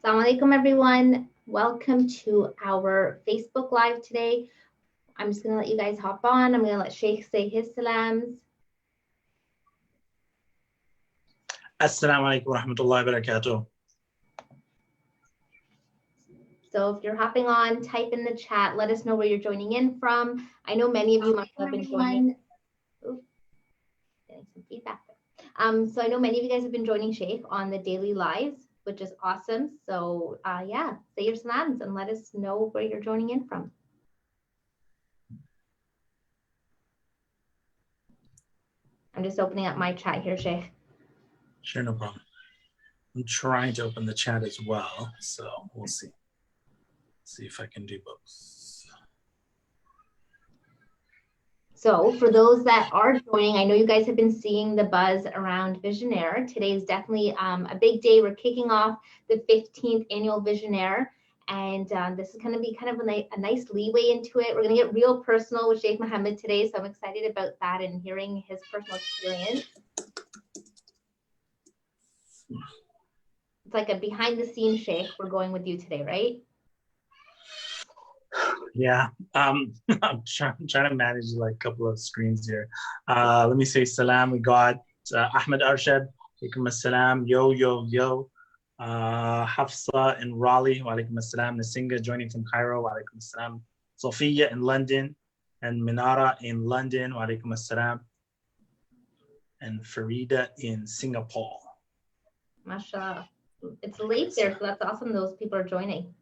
Assalamu alaikum, everyone. Welcome to our Facebook Live today. I'm just going to let you guys hop on. I'm going to let Sheikh say his salams. Assalamu alaikum wa rahmatullahi wa barakatuh. So if you're hopping on, type in the chat. Let us know where you're joining in from. I know many of you might have been joining. Ooh, getting some feedback there. So I know many of you guys have been joining Sheikh on the daily lives, which is awesome. So yeah, say your salams and let us know where you're joining in from. I'm just opening up my chat here, Sheikh. Sure, no problem. I'm trying to open the chat as well, so we'll see. See if I can do both. So for those that are joining, I know you guys have been seeing the buzz around Visionaire. Today is definitely a big day. We're kicking off the 15th annual Visionaire. And this is going to be kind of a nice leeway into it. We're going to get real personal with Sheikh Mohammed today. So I'm excited about that and hearing his personal experience. It's like a behind the scenes Sheikh we're going with you today, right? Yeah, I'm trying to manage like a couple of screens here. Let me say salam. We got Ahmed Arshad, alaikum assalam, yo. Hafsa in Raleigh, wa alaikum assalam. Nasinga joining from Cairo, wa alaikum assalam. Sophia in London, and Minara in London, wa alaikum assalam. And Farida in Singapore. MashaAllah. It's late there, so that's awesome those people are joining.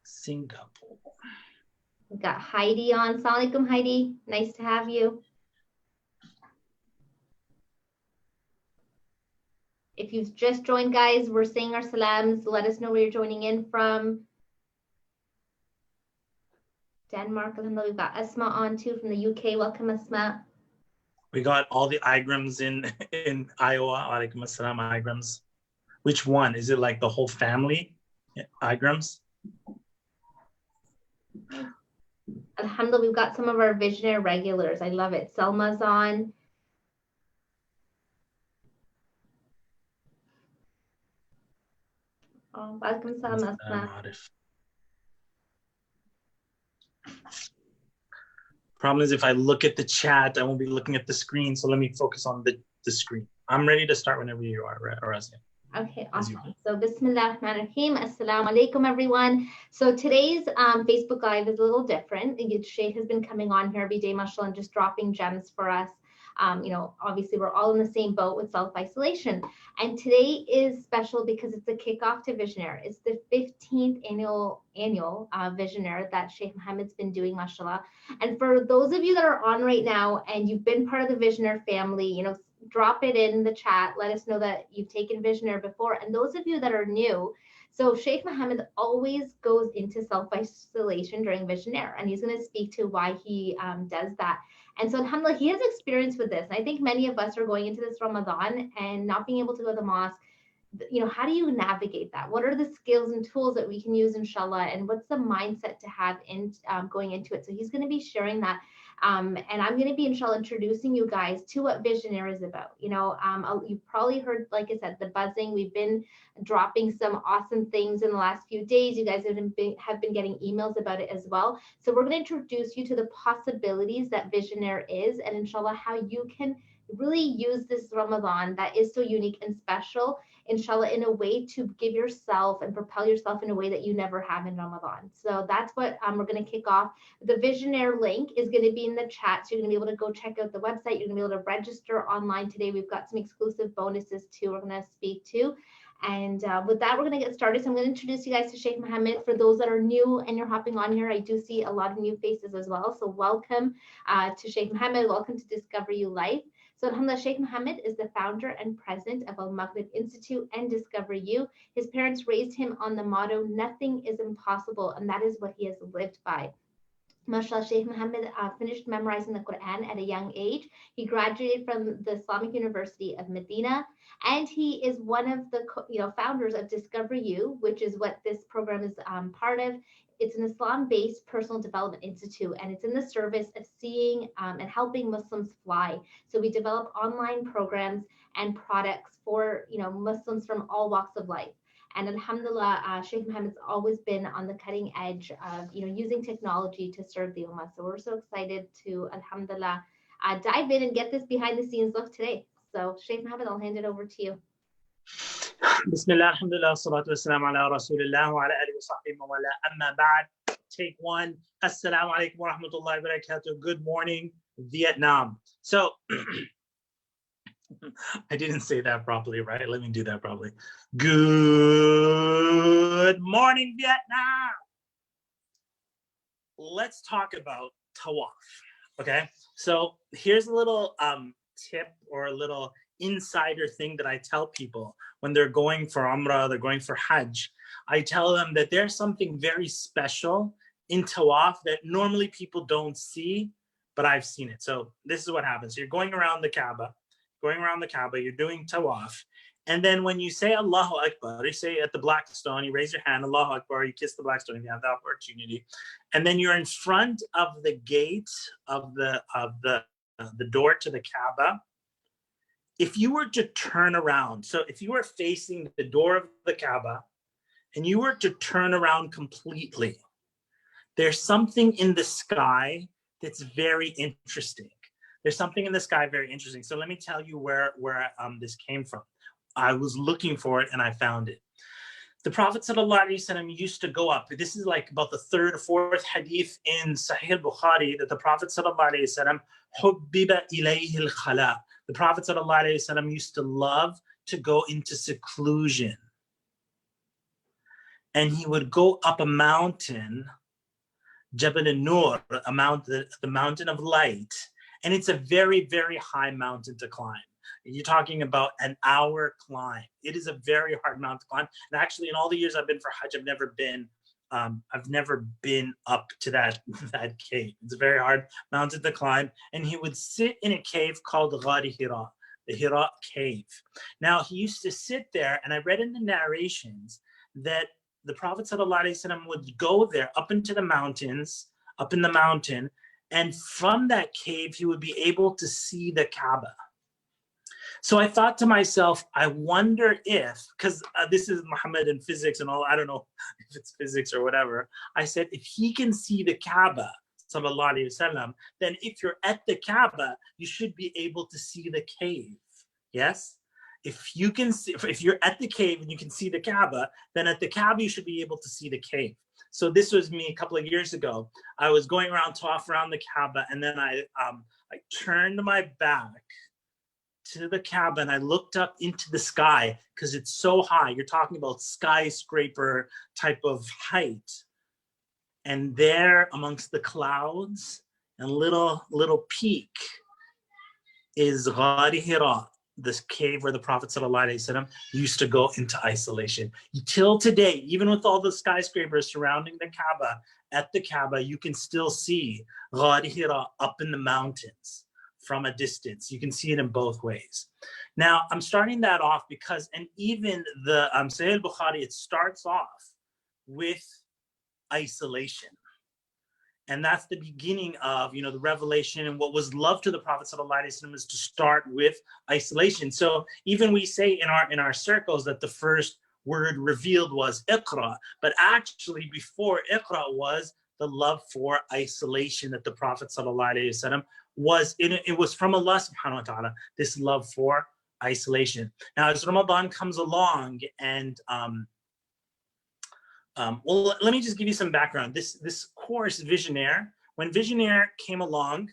Singapore. We've got Heidi on. Assalamu alaikum, Heidi. Nice to have you. If you've just joined, guys, we're saying our salams. Let us know where you're joining in from. Denmark, alhamdulillah. We've got Asma on too from the UK. Welcome, Asma. We got all the Igrams in Iowa. Alaikum assalam, Igrams. Which one? Is it like the whole family? Igrams? Alhamdulillah, we've got some of our Visionaire regulars. I love it. Selma's on. Oh, welcome, Selma. Problem is, if I look at the chat, I won't be looking at the screen. So let me focus on the screen. I'm ready to start whenever you are, Razia. Okay, awesome. So Bismillah ar-Rahman ar-Rahim. Assalamu alaikum, everyone. So today's Facebook Live is a little different. Sheikh has been coming on here every day, mashallah, and just dropping gems for us. Obviously we're all in the same boat with self-isolation. And today is special because it's the kickoff to Visionaire. It's the 15th annual Visionaire that Sheikh Mohammed's been doing, mashallah. And for those of you that are on right now and you've been part of the Visionaire family, drop it in the chat. Let us know that you've taken Visionaire before. And those of you that are new, so Sheikh Mohammed always goes into self-isolation during Visionaire, and he's going to speak to why he does that. And so alhamdulillah, he has experience with this. I think many of us are going into this Ramadan and not being able to go to the mosque. How do you navigate that? What are the skills and tools that we can use, inshallah, and what's the mindset to have in going into it? So he's going to be sharing that. And I'm going to be, inshallah, introducing you guys to what Visionaire is about. You've probably heard, like I said, the buzzing. We've been dropping some awesome things in the last few days. You guys have been getting emails about it as well. So we're going to introduce you to the possibilities that Visionaire is, and inshallah, how you can really use this Ramadan that is so unique and special, inshallah, in a way to give yourself and propel yourself in a way that you never have in Ramadan. So that's what we're going to kick off. The Visionaire link is going to be in the chat. So you're going to be able to go check out the website. You're going to be able to register online today. We've got some exclusive bonuses too we're going to speak to. And with that, we're going to get started. So I'm going to introduce you guys to Sheikh Mohammed. For those that are new and you're hopping on here, I do see a lot of new faces as well. So welcome to Sheikh Mohammed. Welcome to Discover You Life. So alhamdulillah, Sheikh Mohammed is the founder and president of Al-Maghrib Institute and Discover You. His parents raised him on the motto, nothing is impossible, and that is what he has lived by. MashaAllah, Sheikh Mohammed finished memorizing the Quran at a young age. He graduated from the Islamic University of Medina, and he is one of the founders of Discover You, which is what this program is part of. It's an Islam-based personal development institute, and it's in the service of seeing and helping Muslims fly. So we develop online programs and products for Muslims from all walks of life. And alhamdulillah, Sheikh Mohammed's always been on the cutting edge of, using technology to serve the ummah. So we're so excited to, alhamdulillah, dive in and get this behind the scenes look today. So Sheikh Mohammed, I'll hand it over to you. Bismillah, alhamdulillah, salatu wassalamu ala rasulillah wa ala alihi wa sahbihi wa wala, amma ba'd. Take one. Assalamu alaikum wa rahmatullahi wa barakatuh. Good morning, Vietnam. So, I didn't say that properly, right? Let me do that properly. Good morning, Vietnam. Let's talk about tawaf, okay? So here's a little tip or a little insider thing that I tell people when they're going for Umrah, they're going for Hajj. I tell them that there's something very special in tawaf that normally people don't see, but I've seen it. So this is what happens. You're going around the Kaaba, you're doing tawaf. And then when you say Allahu Akbar, you say at the black stone, you raise your hand, Allahu Akbar, you kiss the black stone if you have the opportunity. And then you're in front of the gate of the door to the Kaaba. If you were to turn around, so if you were facing the door of the Kaaba and you were to turn around completely, there's something in the sky that's very interesting. There's something in the sky very interesting. So let me tell you where this came from. I was looking for it and I found it. The Prophet ﷺ used to go up. This is like about the third or fourth hadith in Sahih al-Bukhari that the Prophet ﷺ hubbiba ilayhi al-khala. The Prophet ﷺ used to love to go into seclusion. And he would go up a mountain, Jabal al-Nur, the mountain of light. And it's a very, very high mountain to climb. You're talking about an hour climb. It is a very hard mountain to climb. And actually, in all the years I've been for Hajj, I've never been up to that cave. It's a very hard mountain to climb. And he would sit in a cave called Ghari Hira, the Hira cave. Now, he used to sit there, and I read in the narrations that the Prophet ﷺ would go there up into the mountains, up in the mountain, and from that cave, he would be able to see the Kaaba. So I thought to myself, I wonder if, because this is Muhammad and physics and all, I don't know if it's physics or whatever. I said, if he can see the Kaaba, sallallahu alaihi wasallam, then if you're at the Kaaba, you should be able to see the cave. Yes? If you're at the cave and you can see the Kaaba, then at the Kaaba, you should be able to see the cave. So this was me a couple of years ago. I was going around, tawaf around the Kaaba, and then I turned my back to the Kaaba and I looked up into the sky because it's so high. You're talking about skyscraper type of height. And there amongst the clouds and little peak is Ghari Hira, this cave where the Prophet ﷺ used to go into isolation. Till today, even with all the skyscrapers surrounding the Kaaba, at the Kaaba, you can still see Ghari Hira up in the mountains from a distance. You can see it in both ways. Now, I'm starting that off because, and even the Sahih al-Bukhari, it starts off with isolation. And that's the beginning of, the revelation, and what was love to the Prophet ﷺ is to start with isolation. So even we say in our circles that the first word revealed was Iqra, but actually before Iqra was the love for isolation that the Prophet ﷺ was in. It was from Allah subhanahu wa ta'ala, this love for isolation. Now, as Ramadan comes along, and well, let me just give you some background. This course, Visionaire, when Visionaire came along,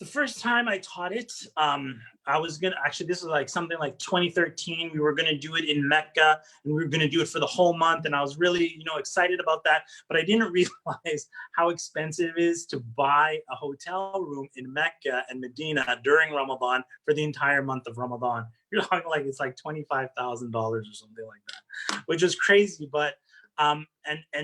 the first time I taught it, I was gonna, actually, this was like something like 2013. We were gonna do it in Mecca, and we were gonna do it for the whole month. And I was really, excited about that. But I didn't realize how expensive it is to buy a hotel room in Mecca and Medina during Ramadan for the entire month of Ramadan. You're talking like, it's like $25,000 or something like that, which was crazy. But, and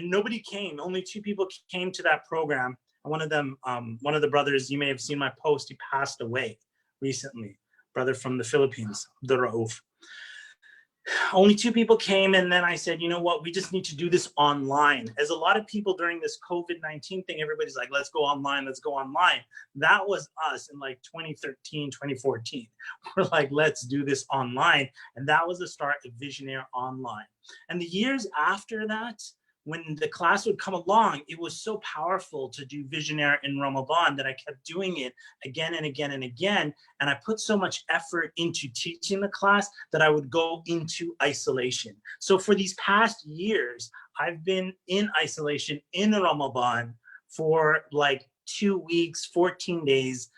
nobody came. Only 2 people came to that program. One of them, one of the brothers, you may have seen my post, he passed away recently, brother from the Philippines, the Rauf. Only 2 people came, and then I said, you know what, we just need to do this online. As a lot of people during this COVID-19 thing, everybody's like, let's go online, let's go online. That was us in like 2013, 2014. We're like, let's do this online. And that was the start of Visionaire Online. And the years after that, when the class would come along, it was so powerful to do Visionaire in Ramadan that I kept doing it again and again and again. And I put so much effort into teaching the class that I would go into isolation. So for these past years, I've been in isolation in Ramadan for like 2 weeks, 14 days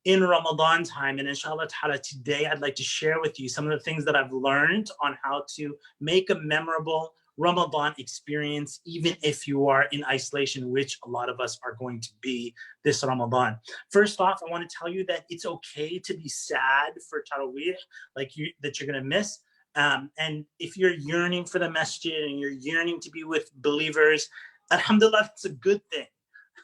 in Ramadan time. And inshallah ta'ala, today I'd like to share with you some of the things that I've learned on how to make a memorable Ramadan experience, even if you are in isolation, which a lot of us are going to be this Ramadan. First off, I want to tell you that it's okay to be sad for Taraweeh, that you're going to miss. And if you're yearning for the masjid and you're yearning to be with believers, alhamdulillah, that's a good thing.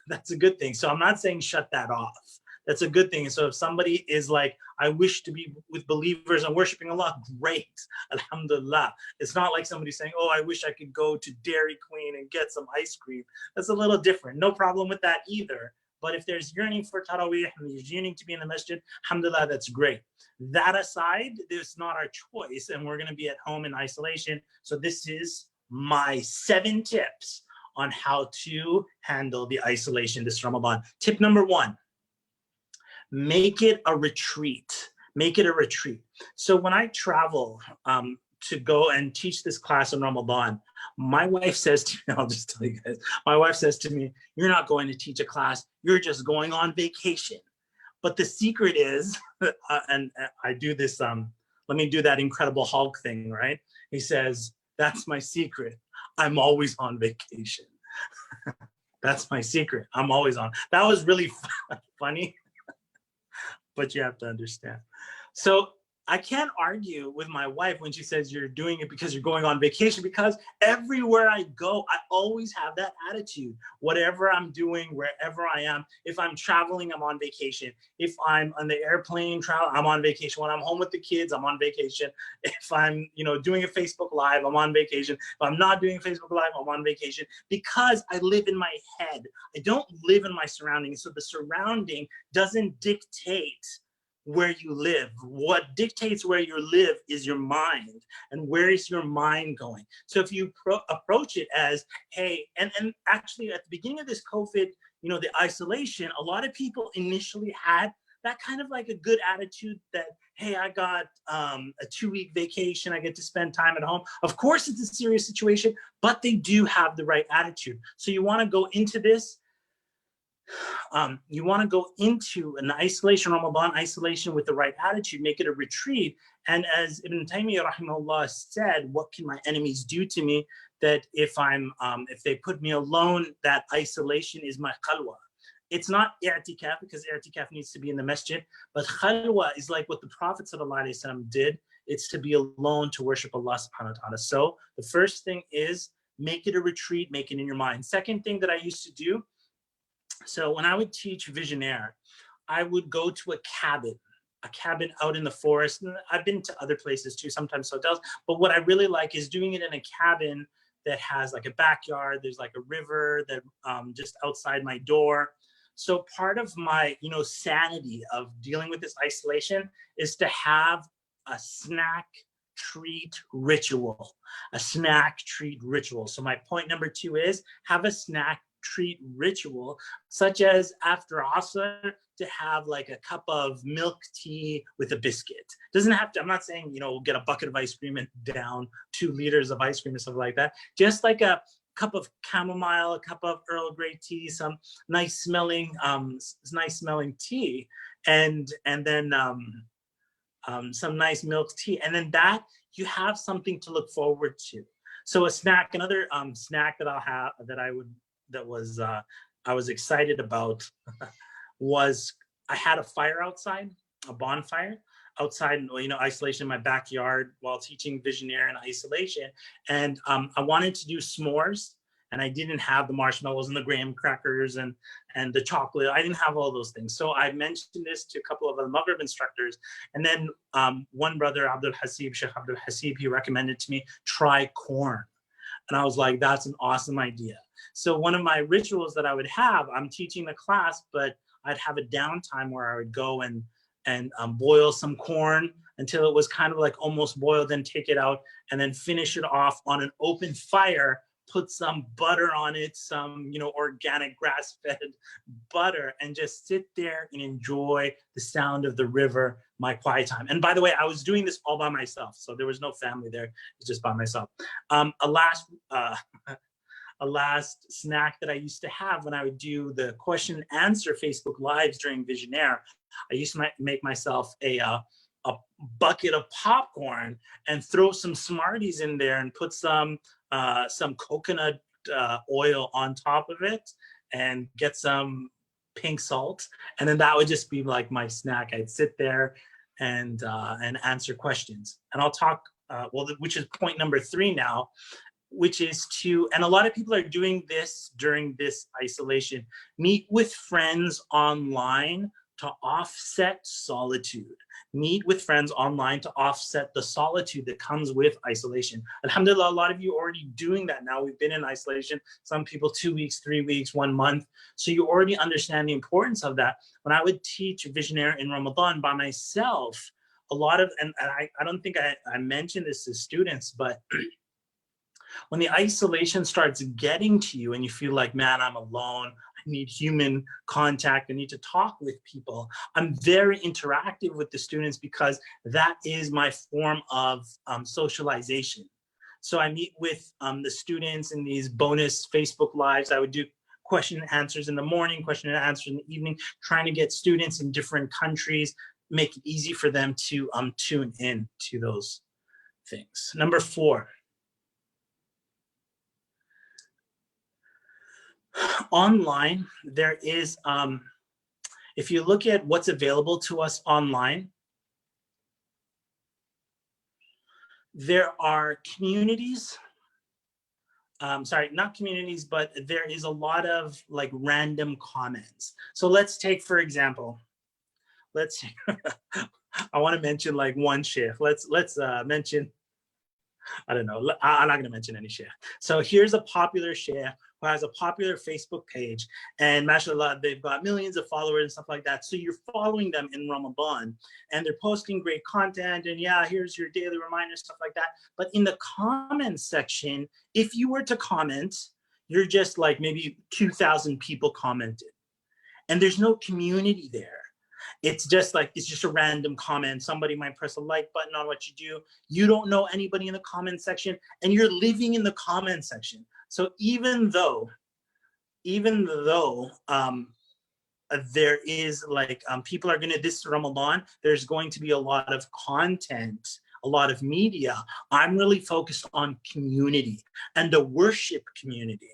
That's a good thing. So I'm not saying shut that off. That's a good thing. So if somebody is like, I wish to be with believers and worshiping Allah, great, alhamdulillah. It's not like somebody saying, oh, I wish I could go to Dairy Queen and get some ice cream. That's a little different. No problem with that either. But if there's yearning for Taraweeh and there's yearning to be in the masjid, alhamdulillah, that's great. That aside, it's not our choice, and we're going to be at home in isolation. So this is my 7 tips on how to handle the isolation this Ramadan. Tip number 1. Make it a retreat. Make it a retreat. So when I travel to go and teach this class in Ramadan, my wife says to me, I'll just tell you guys, my wife says to me, you're not going to teach a class, you're just going on vacation. But the secret is, and I do this, let me do that Incredible Hulk thing, right? He says, that's my secret. I'm always on vacation. That's my secret. I'm always on. That was really funny. But you have to understand. So I can't argue with my wife when she says you're doing it because you're going on vacation, because everywhere I go, I always have that attitude. Whatever I'm doing, wherever I am, if I'm traveling, I'm on vacation. If I'm on the airplane travel, I'm on vacation. When I'm home with the kids, I'm on vacation. If I'm, doing a Facebook Live, I'm on vacation. If I'm not doing Facebook Live, I'm on vacation, because I live in my head. I don't live in my surroundings. So the surrounding doesn't dictate where you live. What dictates where you live is your mind, and where is your mind going. So if you approach it as, hey, and actually at the beginning of this COVID, the isolation, a lot of people initially had that kind of like a good attitude that, hey, I got a 2-week vacation, I get to spend time at home. Of course it's a serious situation, but they do have the right attitude. So you want to go into this, you want to go into an isolation, Ramadan isolation, with the right attitude, make it a retreat. And as Ibn Taymiyyah rahimahullah said, what can my enemies do to me? That if they put me alone, that isolation is my khalwa. It's not i'tikaf, because i'tikaf needs to be in the masjid, but khalwa is like what the Prophet ﷺ did. It's to be alone to worship Allah subhanahu wa ta'ala. So the first thing is make it a retreat, make it in your mind. Second thing that I used to do, so when I would teach Visionaire, I would go to a cabin out in the forest. And I've been to other places too, sometimes hotels, but what I really like is doing it in a cabin that has like a backyard. There's like a river that just outside my door. So part of my, sanity of dealing with this isolation is to have a snack treat ritual, So my point number 2 is have a snack treat ritual, such as after Asr to have like a cup of milk tea with a biscuit. Doesn't have to, I'm not saying, get a bucket of ice cream and down 2 liters of ice cream or something like that. Just like a cup of chamomile, a cup of Earl Grey tea, some nice smelling tea, and then some nice milk tea. And then that you have something to look forward to. So a snack, another snack that I'll have I was excited about was I had a fire outside, a bonfire outside, isolation in my backyard while teaching Visionaire in isolation. And I wanted to do s'mores. and I didn't have the marshmallows and the graham crackers and the chocolate. I didn't have all those things. So I mentioned this to a couple of the Maghrib instructors, and then one brother, Sheikh Abdul Hasib, he recommended to me, try corn. And I was like, that's an awesome idea. So one of my rituals that I would have, I'm teaching the class, but I'd have a downtime where I would go and boil some corn until it was kind of like almost boiled, then take it out and then finish it off on an open fire, put some butter on it, some, you know, organic grass-fed butter, and just sit there and enjoy the sound of the river, my quiet time. And by the way, I was doing this all by myself. So there was no family there, it's just by myself. A last snack that I used to have when I would do the question and answer Facebook Lives during Visionaire, I used to make myself a bucket of popcorn and throw some Smarties in there and put some coconut oil on top of it and get some pink salt. And then that would just be like my snack. I'd sit there and answer questions. And I'll talk, which is point number 3 now, which is to, and a lot of people are doing this during this isolation, meet with friends online to offset solitude. Meet with friends online to offset the solitude that comes with isolation. Alhamdulillah, a lot of you are already doing that now. We've been in isolation, some people 2 weeks, 3 weeks, 1 month. So you already understand the importance of that. When I would teach Visionaire in Ramadan by myself, a lot of, and I don't think I mentioned this to students, but when the isolation starts getting to you and you feel like, man, I'm alone, I need human contact, I need to talk with people, I'm very interactive with the students because that is my form of socialization. So I meet with the students in these bonus Facebook Lives. I would do question and answers in the morning, question and answers in the evening, trying to get students in different countries, make it easy for them to tune in to those things. Number 4. Online, there is, if you look at what's available to us online, there are communities, sorry, not communities, but there is a lot of like random comments. So let's take, for example, let's, I want to mention like one sheikh. Let's mention, I don't know, I'm not going to mention any sheikh. So here's a popular sheikh who has a popular Facebook page, and mashallah, they've got millions of followers and stuff like that. So you're following them in Ramadan and they're posting great content, and yeah, here's your daily reminder, stuff like that. But in the comments section, if you were to comment, you're just like maybe 2,000 people commented, and there's no community there. It's just like, it's just a random comment. Somebody might press a like button on what you do. You don't know anybody in the comment section, and you're living in the comment section. So even though there is like, people are gonna, this Ramadan, there's going to be a lot of content, a lot of media. I'm really focused on community and the worship community.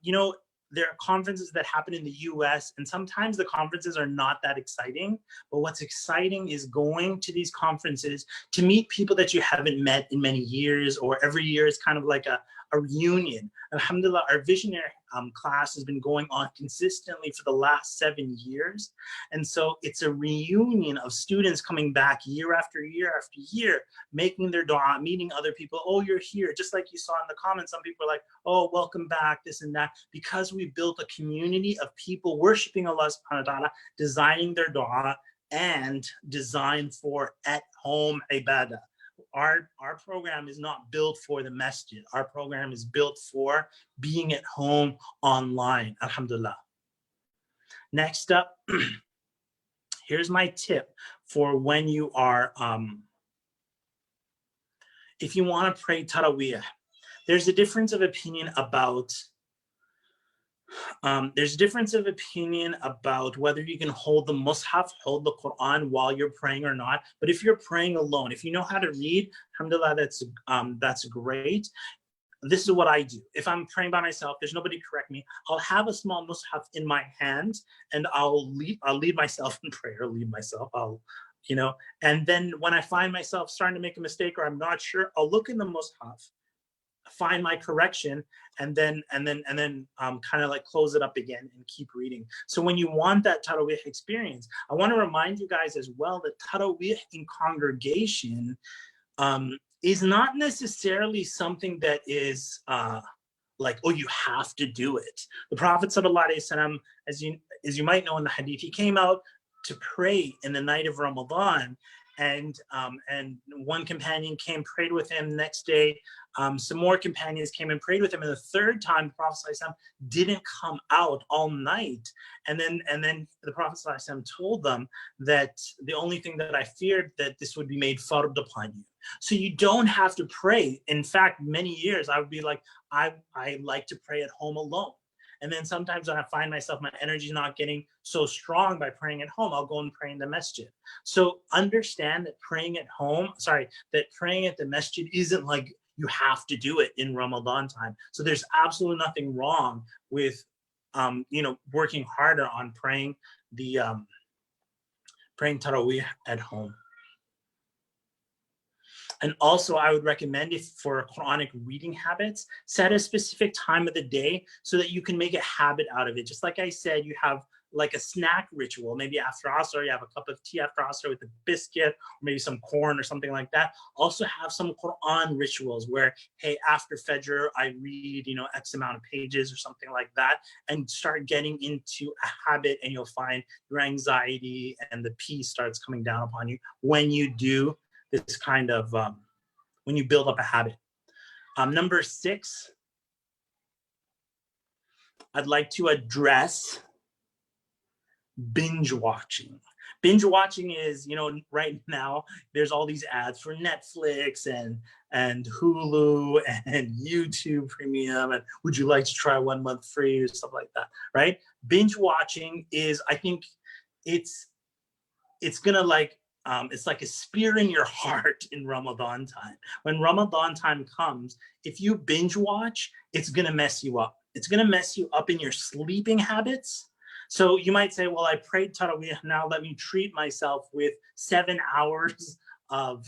You know, there are conferences that happen in the US, and sometimes the conferences are not that exciting, but what's exciting is going to these conferences to meet people that you haven't met in many years, or every year is kind of like a reunion. Alhamdulillah, our Visionaire class has been going on consistently for the last 7 years. And so it's a reunion of students coming back year after year after year, making their dua, meeting other people. Oh, you're here. Just like you saw in the comments, some people are like, oh, welcome back, this and that. Because we built a community of people worshiping Allah subhanahu wa ta'ala, designing their dua, and designed for at-home ibadah. Our program is not built for the masjid. Our program is built for being at home online, alhamdulillah. Next up, here's my tip for when you are, if you want to pray Taraweeh. There's a difference of opinion about whether you can hold the Mus'haf, hold the Quran while you're praying or not. But if you're praying alone, if you know how to read, alhamdulillah, that's great. This is what I do. If I'm praying by myself, there's nobody to correct me, I'll have a small Mus'haf in my hand, and I'll lead myself in prayer, you know, and then when I find myself starting to make a mistake or I'm not sure, I'll look in the Mus'haf, find my correction, and then kind of like close it up again and keep reading. So when you want that Taraweeh experience, I want to remind you guys as well that Taraweeh in congregation is not necessarily something that is like, oh, you have to do it. The Prophet ﷺ, as you might know in the hadith, he came out to pray in the night of Ramadan, and one companion came, prayed with him. Next day, some more companions came and prayed with him, and the third time the Prophet ﷺ didn't come out all night. And then the Prophet ﷺ told them that the only thing that I feared, that this would be made fard upon you. So you don't have to pray. In fact, many years I would be like, I like to pray at home alone. And then sometimes when I find myself, my energy is not getting so strong by praying at home, I'll go and pray in the masjid. So understand that praying at the masjid isn't like you have to do it in Ramadan time. So there's absolutely nothing wrong with, working harder on praying praying Taraweeh at home. And also, I would recommend, if for Quranic reading habits, set a specific time of the day so that you can make a habit out of it. Just like I said, you have like a snack ritual. Maybe after Asr, you have a cup of tea after Asr with a biscuit, or maybe some corn or something like that. Also have some Quran rituals where, hey, after Fajr, I read, X amount of pages or something like that, and start getting into a habit, and you'll find your anxiety and the peace starts coming down upon you when you do this kind of, when you build up a habit. Number 6, I'd like to address binge watching. Binge watching is, right now, there's all these ads for Netflix and Hulu and YouTube Premium, and would you like to try 1 month free or stuff like that, right? Binge watching is, I think it's gonna like, it's like a spear in your heart in Ramadan time. When Ramadan time comes, if you binge watch, it's gonna mess you up. It's gonna mess you up in your sleeping habits. So you might say, well, I prayed Taraweeh, now let me treat myself with 7 hours of,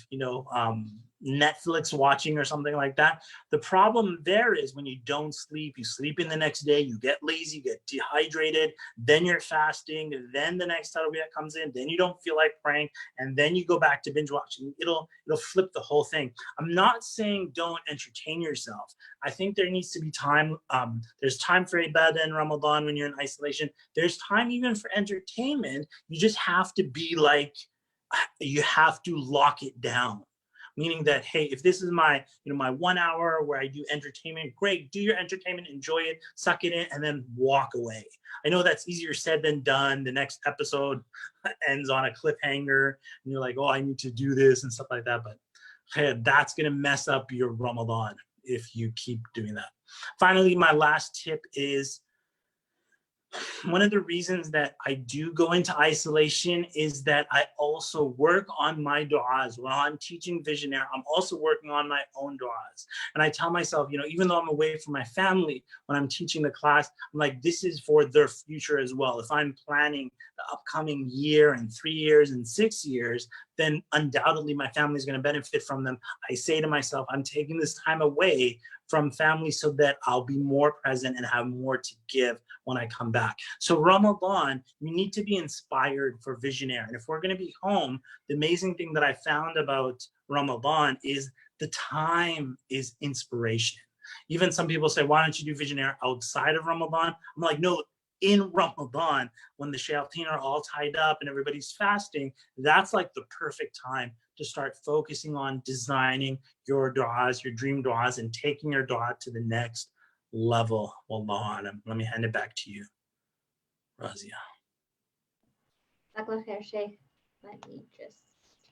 Netflix watching or something like that. The problem there is when you don't sleep, you sleep in the next day, you get lazy, you get dehydrated, then you're fasting, then the next Taraweeh comes in, then you don't feel like praying, and then you go back to binge watching. It'll flip the whole thing. I'm not saying don't entertain yourself. I think there needs to be time. There's time for ibadah in Ramadan when you're in isolation. There's time even for entertainment. You just have to be like, you have to lock it down. Meaning that, hey, if this is my 1 hour where I do entertainment, great, do your entertainment, enjoy it, suck it in, and then walk away. I know that's easier said than done. The next episode ends on a cliffhanger, and you're like, oh, I need to do this and stuff like that. But hey, that's going to mess up your Ramadan if you keep doing that. Finally, my last tip is, one of the reasons that I do go into isolation is that I also work on my du'as. While I'm teaching Visionaire, I'm also working on my own du'as. And I tell myself, even though I'm away from my family, when I'm teaching the class, I'm like, this is for their future as well. If I'm planning the upcoming year and 3 years and 6 years, then undoubtedly my family is going to benefit from them. I say to myself, I'm taking this time away from family so that I'll be more present and have more to give when I come back. So Ramadan, you need to be inspired for Visionaire. And if we're going to be home, the amazing thing that I found about Ramadan is the time is inspiration. Even some people say, why don't you do Visionaire outside of Ramadan? I'm like, no, in Ramadan, when the shayateen are all tied up and everybody's fasting, that's like the perfect time to start focusing on designing your du'as, your dream du'as, and taking your du'a to the next level. Wallahu alam. Let me hand it back to you, Razia. Let me just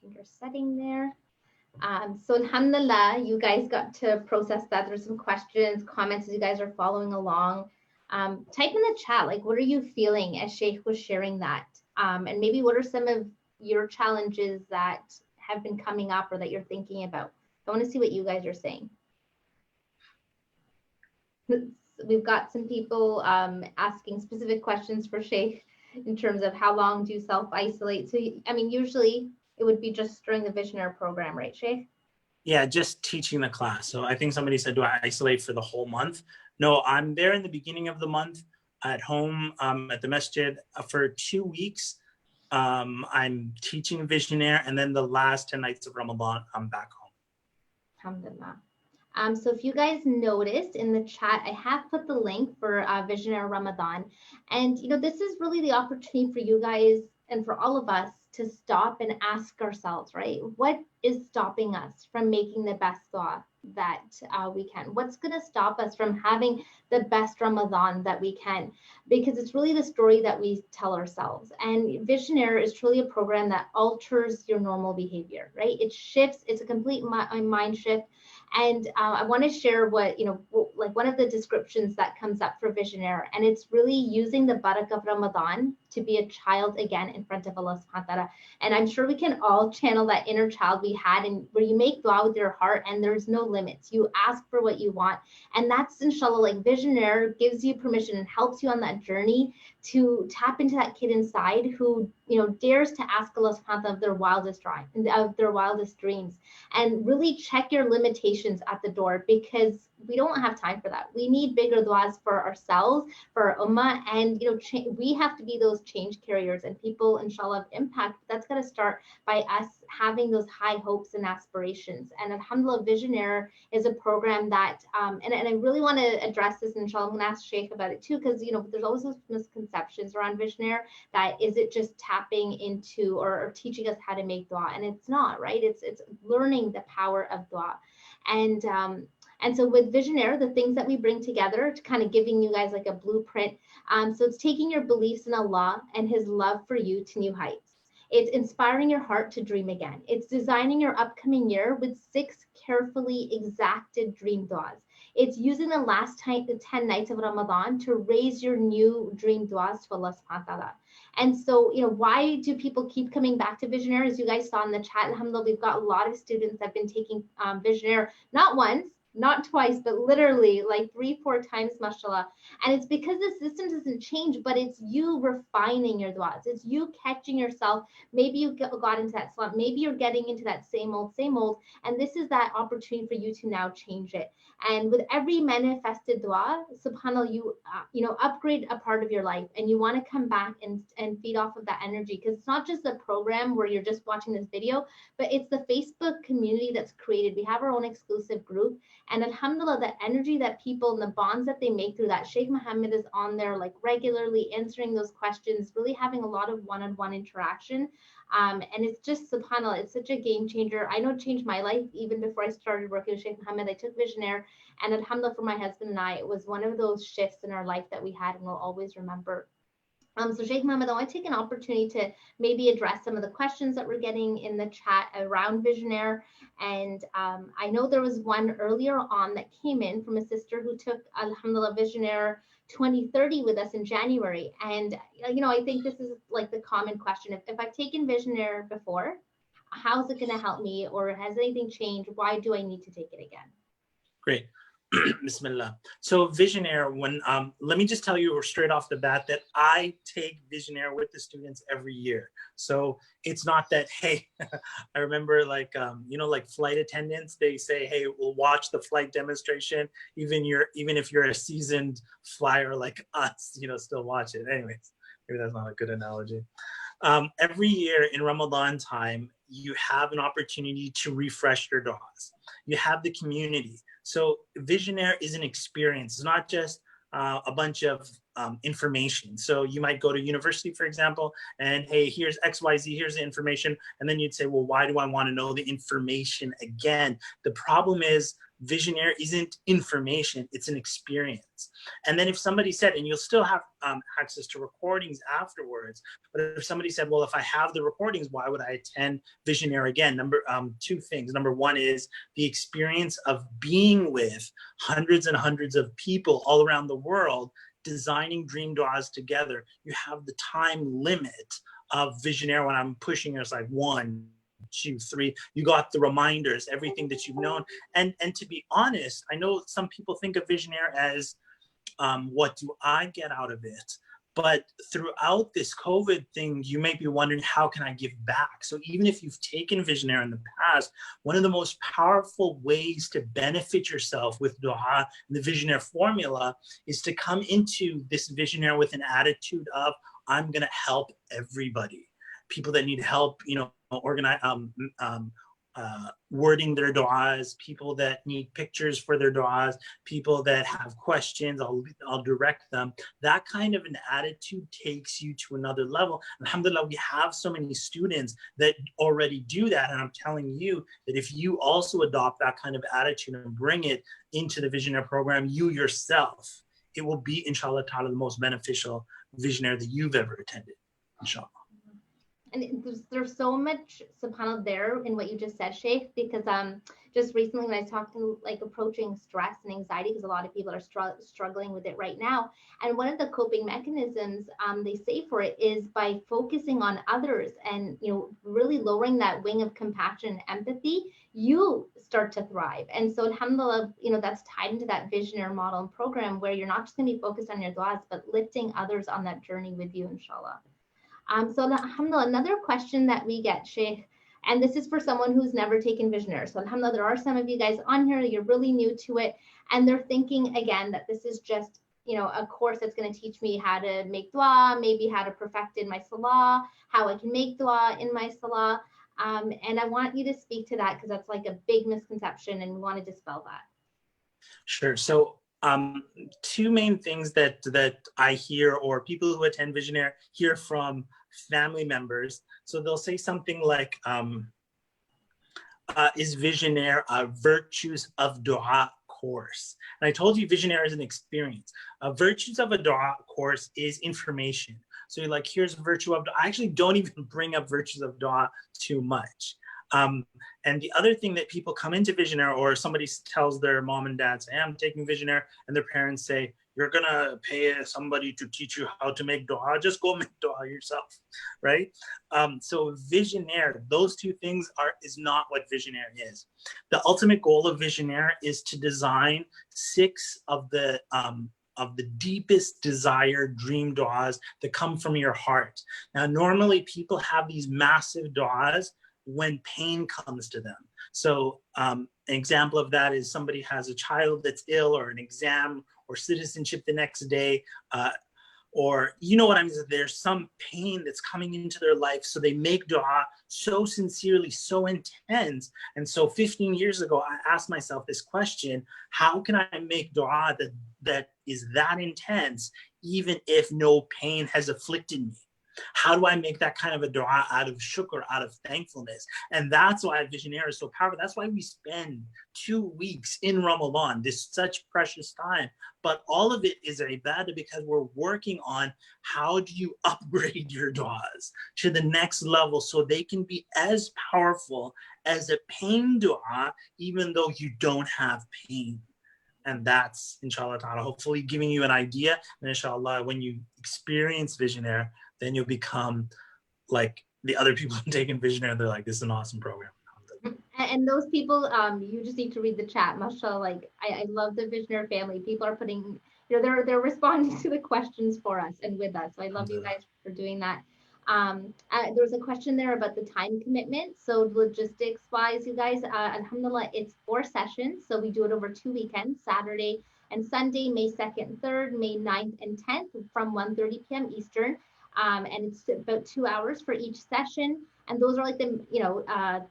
change your setting there. So alhamdulillah, you guys got to process that. There's some questions, comments as you guys are following along. Type in the chat, like, what are you feeling as Sheikh was sharing that? And maybe what are some of your challenges that have been coming up or that you're thinking about? I want to see what you guys are saying. We've got some people asking specific questions for Sheikh in terms of how long do you self-isolate? So, I mean, usually it would be just during the Visionaire program, right, Sheikh? Yeah, just teaching the class. So I think somebody said, do I isolate for the whole month? No, I'm there in the beginning of the month at home at the masjid for 2 weeks. I'm teaching Visionaire, and then the last 10 nights of Ramadan, I'm back home. Alhamdulillah. So if you guys noticed in the chat, I have put the link for Visionaire Ramadan. And, this is really the opportunity for you guys and for all of us to stop and ask ourselves, right? What is stopping us from making the best dua that we can? What's going to stop us from having the best Ramadan that we can? Because it's really the story that we tell ourselves. And Visionaire is truly a program that alters your normal behavior, right? It shifts, it's a complete mind shift. And I want to share what, like one of the descriptions that comes up for Visionaire, and it's really using the barakah of Ramadan to be a child again in front of Allah subhanahu wa ta'ala. And I'm sure we can all channel that inner child we had, and where you make dua with your heart and there's no limits. You ask for what you want. And that's inshallah, like Visionaire gives you permission and helps you on that journey to tap into that kid inside who, dares to ask Allah subhanahu wa ta'ala of their wildest dreams, and really check your limitations at the door, because we don't have time for that. We need bigger duas for ourselves, for our ummah, and we have to be those change carriers and people, inshallah, of impact. That's got to start by us having those high hopes and aspirations. And alhamdulillah, Visionaire is a program that, and I really want to address this, and inshallah, I'm going to ask Sheikh about it too, because there's always those misconceptions around Visionaire, that is it just tapping into or teaching us how to make dua, and it's not, right? It's learning the power of dua. And so with Visionaire, the things that we bring together, to kind of giving you guys like a blueprint. So it's taking your beliefs in Allah and His love for you to new heights. It's inspiring your heart to dream again. It's designing your upcoming year with 6 carefully exacted dream duas. It's using the last 10 nights of Ramadan to raise your new dream duas to Allah subhanahu wa ta'ala. And so, why do people keep coming back to Visionaire? As you guys saw in the chat, alhamdulillah, we've got a lot of students that have been taking Visionaire, not once, not twice, but literally like 3-4 times, mashallah. And it's because the system doesn't change, but it's you refining your duas. It's you catching yourself. Maybe you got into that slump. Maybe you're getting into that same old. And this is that opportunity for you to now change it. And with every manifested dua, subhanAllah, you upgrade a part of your life, and you want to come back and feed off of that energy, because it's not just the program where you're just watching this video, but it's the Facebook community that's created. We have our own exclusive group, and alhamdulillah, the energy that people and the bonds that they make through that, Sheikh Mohammed is on there like regularly answering those questions, really having a lot of one-on-one interaction. And it's just, subhanAllah, it's such a game changer. I know it changed my life even before I started working with Sheikh Mohammed. I took Visionaire, and alhamdulillah, for my husband and I, it was one of those shifts in our life that we had and we'll always remember. So Sheikh Mohammed, I want to take an opportunity to maybe address some of the questions that we're getting in the chat around Visionaire. And I know there was one earlier on that came in from a sister who took, alhamdulillah, Visionaire 2030 with us in January. And, I think this is like the common question. If I've taken Visionaire before, how's it going to help me? Or has anything changed? Why do I need to take it again? Great. Bismillah. So Visionaire, let me just tell you straight off the bat that I take Visionaire with the students every year. So it's not that, hey, I remember like flight attendants, they say, hey, we'll watch the flight demonstration, even if you're a seasoned flyer like us, still watch it. Anyways, maybe that's not a good analogy. Every year in Ramadan time, you have an opportunity to refresh your duas. You have the community. So Visionaire is an experience. It's not just a bunch of information. So you might go to university, for example, and hey, here's XYZ, here's the information. And then you'd say, well, why do I want to know the information again? The problem is Visionaire isn't information, it's an experience. And then if somebody said, and you'll still have access to recordings afterwards, but if somebody said, well, if I have the recordings, why would I attend Visionaire again? Two things. Number one is the experience of being with hundreds and hundreds of people all around the world, designing dream duas together. You have the time limit of Visionaire when I'm pushing it's like 1, 2, 3. You got the reminders, everything that you've known. And to be honest, I know some people think of Visionaire as what do I get out of it? But throughout this COVID thing, you may be wondering, how can I give back? So even if you've taken Visionaire in the past, one of the most powerful ways to benefit yourself with dua and the Visionaire formula is to come into this Visionaire with an attitude of, I'm going to help everybody. People that need help, organize, wording their du'as, people that need pictures for their du'as, people that have questions, I'll direct them. That kind of an attitude takes you to another level. Alhamdulillah, we have so many students that already do that. And I'm telling you that if you also adopt that kind of attitude and bring it into the Visionaire program, you yourself, it will be, inshallah ta'ala, the most beneficial Visionaire that you've ever attended, inshallah. And there's so much subhanAllah there in what you just said, Sheikh, because just recently when I talked to like approaching stress and anxiety, because a lot of people are struggling with it right now. And one of the coping mechanisms they say for it is by focusing on others and, really lowering that wing of compassion and empathy, you start to thrive. And so alhamdulillah, that's tied into that Visionaire model and program where you're not just going to be focused on your du'as, but lifting others on that journey with you, inshallah. So alhamdulillah, another question that we get, Sheikh, and this is for someone who's never taken Visionaire. So alhamdulillah, there are some of you guys on here, you're really new to it, and they're thinking again that this is just, a course that's going to teach me how to make dua, maybe how to perfect in my salah, how I can make dua in my salah. And I want you to speak to that because that's like a big misconception and we want to dispel that. Sure. So two main things that I hear, or people who attend Visionaire hear from family members. So they'll say something like, is Visionaire a virtues of dua course? And I told you Visionaire is an experience. Virtues of a dua course is information. So you're like, here's virtue of dua. I actually don't even bring up virtues of dua too much. And the other thing that people come into Visionaire, or somebody tells their mom and dad, say, I'm taking Visionaire, and their parents say, you're gonna pay somebody to teach you how to make dua, just go make dua yourself, right? So Visionaire, those two things is not what Visionaire is. The ultimate goal of Visionaire is to design 6 of the deepest desired dream duas that come from your heart. Now, normally people have these massive duas when pain comes to them. So an example of that is somebody has a child that's ill, or an exam or citizenship the next day, or what I mean, there's some pain that's coming into their life. So they make dua so sincerely, so intense. And so 15 years ago, I asked myself this question: how can I make dua that is that intense, even if no pain has afflicted me? How do I make that kind of a dua out of shukr, out of thankfulness? And that's why Visionaire is so powerful. That's why we spend 2 weeks in Ramadan, this such precious time. But all of it is ibadah, because we're working on how do you upgrade your duas to the next level so they can be as powerful as a pain dua, even though you don't have pain. And that's, inshallah ta'ala, hopefully giving you an idea. And inshallah, when you experience Visionaire, then you'll become like the other people taking Visionaire. They're like, this is an awesome program. And those people, you just need to read the chat. Mashallah, like I love the Visionaire family. People are putting, they're responding to the questions for us and with us. So I love you guys for doing that. There was a question there about the time commitment. So logistics wise, you guys, alhamdulillah, it's 4 sessions. So we do it over 2 weekends, Saturday and Sunday, May 2nd and 3rd, May 9th and 10th from 1:30 p.m. Eastern. And it's about 2 hours for each session. And those are like the,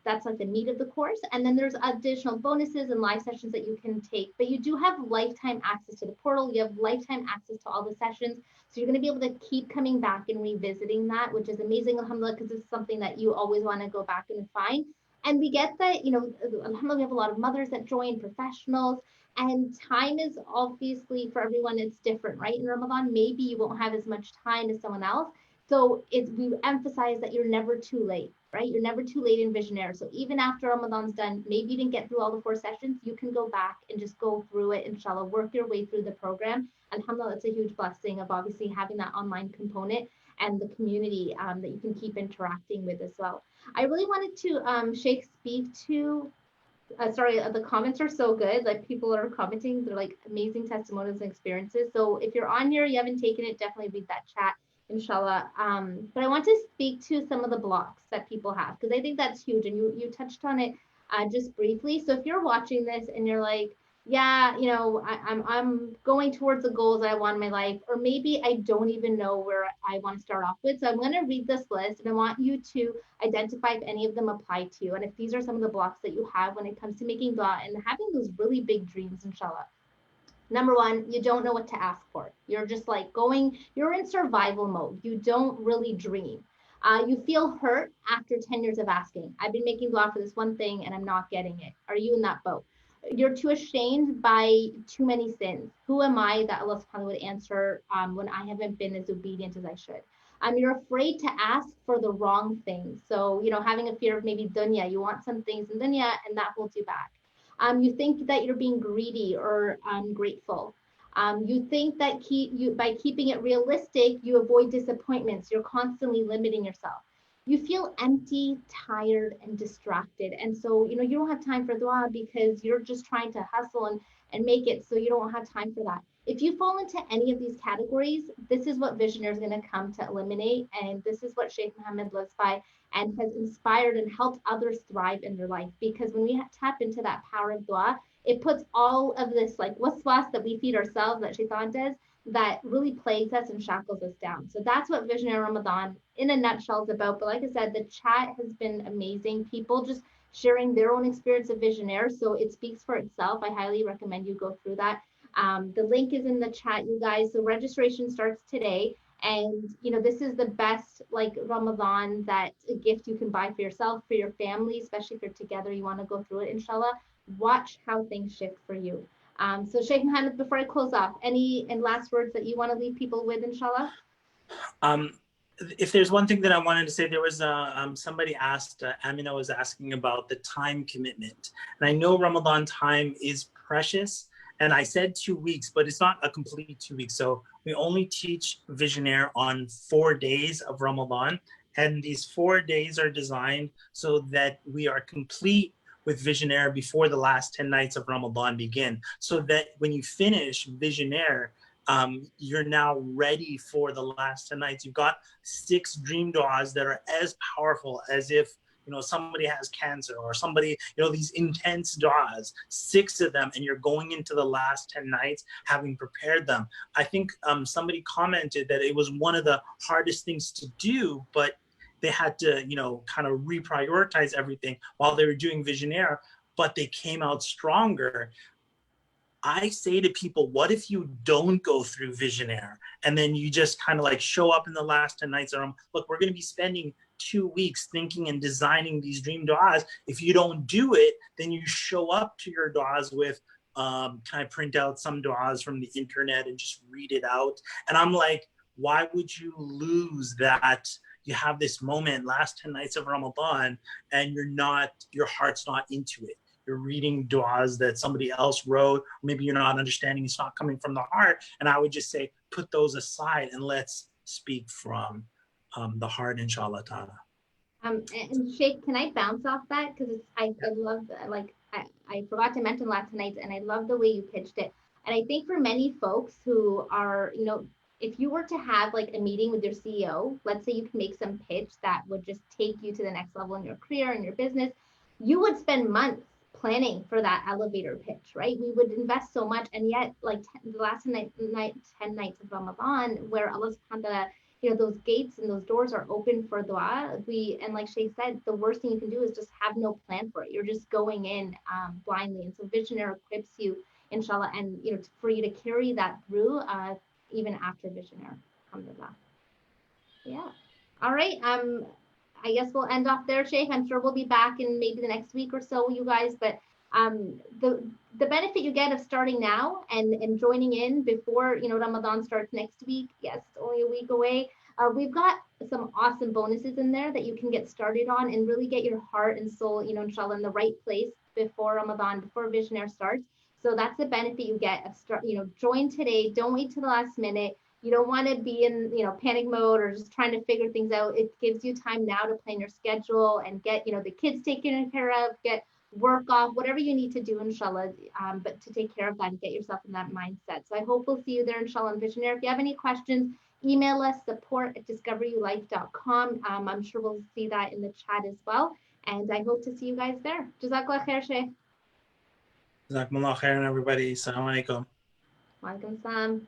that's like the meat of the course. And then there's additional bonuses and live sessions that you can take. But you do have lifetime access to the portal. You have lifetime access to all the sessions. So you're going to be able to keep coming back and revisiting that, which is amazing, alhamdulillah, because it's something that you always want to go back and find. And we get that, alhamdulillah, we have a lot of mothers that join, professionals. And time is obviously, for everyone, it's different, right? In Ramadan, maybe you won't have as much time as someone else. So we emphasize that you're never too late, right? You're never too late in Visionaire. So even after Ramadan's done, maybe you didn't get through all the 4 sessions, you can go back and just go through it, inshallah, work your way through the program. Alhamdulillah, it's a huge blessing of obviously having that online component and the community that you can keep interacting with as well. I really wanted to, Sheikh, speak to The comments are so good. Like people are commenting, they're like amazing testimonials and experiences. So if you're on here, you haven't taken it, definitely read that chat, inshallah. But I want to speak to some of the blocks that people have because I think that's huge, and you touched on it just briefly. So if you're watching this and you're like, yeah, I'm going towards the goals I want in my life, or maybe I don't even know where I want to start off with. So I'm going to read this list, and I want you to identify if any of them apply to you, and if these are some of the blocks that you have when it comes to making dua and having those really big dreams, inshallah. Number one, you don't know what to ask for. You're just like you're in survival mode. You don't really dream. You feel hurt after 10 years of asking. I've been making dua for this one thing and I'm not getting it. Are you in that boat? You're too ashamed by too many sins. Who am I that Allah subhanahu would answer when I haven't been as obedient as I should? You're afraid to ask for the wrong things. So, having a fear of maybe dunya, you want some things in dunya and that holds you back. You think that you're being greedy or ungrateful. You think that by keeping it realistic, you avoid disappointments. You're constantly limiting yourself. You feel empty, tired, and distracted. And so, you don't have time for dua because you're just trying to hustle and make it so you don't have time for that. If you fall into any of these categories, this is what Visionaire is going to come to eliminate. And this is what Sheikh Mohammed lives by and has inspired and helped others thrive in their life. Because when we tap into that power of dua, it puts all of this like waswas that we feed ourselves, that shaitan does, that really plagues us and shackles us down. So that's what Visionaire Ramadan in a nutshell is about. But like I said, the chat has been amazing. People just sharing their own experience of Visionaire. So it speaks for itself. I highly recommend you go through that. The link is in the chat, you guys. So registration starts today. And this is the best like Ramadan, that a gift you can buy for yourself, for your family, especially if you're together, you want to go through it, inshallah. Watch how things shift for you. So Sheikh Mohammed, before I close off, any last words that you want to leave people with, inshallah? If there's one thing that I wanted to say, there was somebody asked, Amina was asking about the time commitment. And I know Ramadan time is precious. And I said 2 weeks, but it's not a complete 2 weeks. So we only teach Visionaire on 4 days of Ramadan. And these 4 days are designed so that we are complete with Visionaire before the last 10 nights of Ramadan begin. So that when you finish Visionaire, you're now ready for the last 10 nights. You've got 6 dream du'as that are as powerful as if somebody has cancer or somebody, these intense du'as, 6 of them, and you're going into the last 10 nights having prepared them. I think somebody commented that it was one of the hardest things to do, but they had to, kind of reprioritize everything while they were doing Visionaire, but they came out stronger. I say to people, what if you don't go through Visionaire and then you just kind of like show up in the last 10 nights? Look, we're going to be spending 2 weeks thinking and designing these dream du'as. If you don't do it, then you show up to your du'as with, can I print out some du'as from the internet and just read it out? And I'm like, why would you lose that? You have this moment, last 10 nights of Ramadan, and your heart's not into it. You're reading du'as that somebody else wrote. Maybe you're not understanding. It's not coming from the heart. And I would just say, put those aside and let's speak from the heart, inshallah ta'ala. And Sheikh, can I bounce off that? Because I love, like, I forgot to mention last night, and I love the way you pitched it. And I think for many folks who are, if you were to have like a meeting with your CEO, let's say you can make some pitch that would just take you to the next level in your career and your business, you would spend months planning for that elevator pitch, right? We would invest so much, and yet like the last 10 nights of Ramadan, where Allah subhanahu wa ta'ala, those gates and those doors are open for dua. And like Sheikh said, the worst thing you can do is just have no plan for it. You're just going in blindly. And so Visionaire equips you, inshallah, and for you to carry that through even after Visionaire. Alhamdulillah. Yeah. All right. I guess we'll end off there, Sheikh. I'm sure we'll be back in maybe the next week or so, you guys. But the benefit you get of starting now and joining in before Ramadan starts next week. Yes, it's only a week away. We've got some awesome bonuses in there that you can get started on and really get your heart and soul, inshallah, in the right place before Ramadan, before Visionaire starts. So that's the benefit you get of join today. Don't wait till the last minute. You don't want to be in, panic mode or just trying to figure things out. It gives you time now to plan your schedule and get, the kids taken care of, get work off, whatever you need to do, inshallah, but to take care of that and get yourself in that mindset. So I hope we'll see you there, inshallah, in Visionaire. If you have any questions, email us, support@discoverylife.com. I'm sure we'll see that in the chat as well. And I hope to see you guys there. Jazakallah khair, Sheikh. Jazakumullah khairan, everybody. Assalamu alaikum. Walaikum salam.